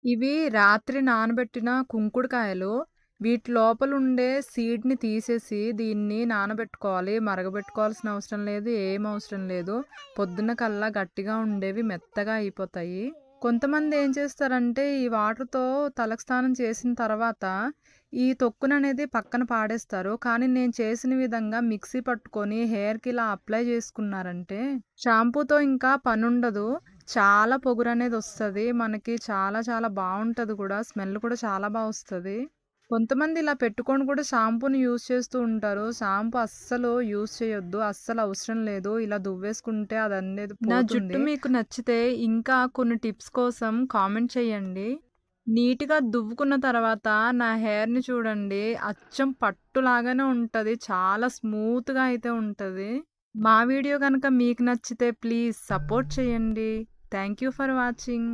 ఇవి రాత్రి నానబెట్టిన కుంకుడుకాయలు. వీటి లోపలుండే సీడ్‌ని తీసేసి దీన్ని నానబెట్టుకోవాలి. మరగబెట్టుకోవాల్సిన అవసరం లేదు. ఏం అవసరం లేదు. పొద్దున్న కల్లా గట్టిగా ఉండేవి మెత్తగా అయిపోతాయి. కొంతమంది ఏం చేస్తారంటే ఈ వాటర్‌తో తలకు స్నానం చేసిన తర్వాత ఈ తొక్కుననేది పక్కన పాడేస్తారు. కానీ నేను చేసిన విధంగా మిక్సీ పట్టుకొని హెయిర్‌కి ఇలా అప్లై చేసుకున్నారంటే షాంపూతో ఇంకా పనుండదు. చాలా పొగురనేదొస్తది. మనకి చాలా చాలా బావుంటది కూడా. స్మెల్ కూడా చాలా బా వస్తది. కొంతమంది ఇలా పెట్టుకొని కూడా షాంపూని యూజ్ చేస్తూ ఉంటారు. షాంపూ అస్సలు యూజ్ చేయొద్దు. అస్సలు అవసరం లేదు. ఇలా దువ్వేసుకుంటే అదనేది పోతుంది. నా జుట్టు మీకు నచ్చితే ఇంకా కొన్ని టిప్స్ కోసం కామెంట్ చేయండి. నీట్‌గా దువ్వుకున్న తర్వాత నా హెయిర్‌ని చూడండి. అచ్చం పట్టులాగానే ఉంటది. చాలా స్మూత్‌గా అయితే ఉంటది. మా వీడియో గనక మీకు నచ్చితే ప్లీజ్ సపోర్ట్ చేయండి. Thank you for watching.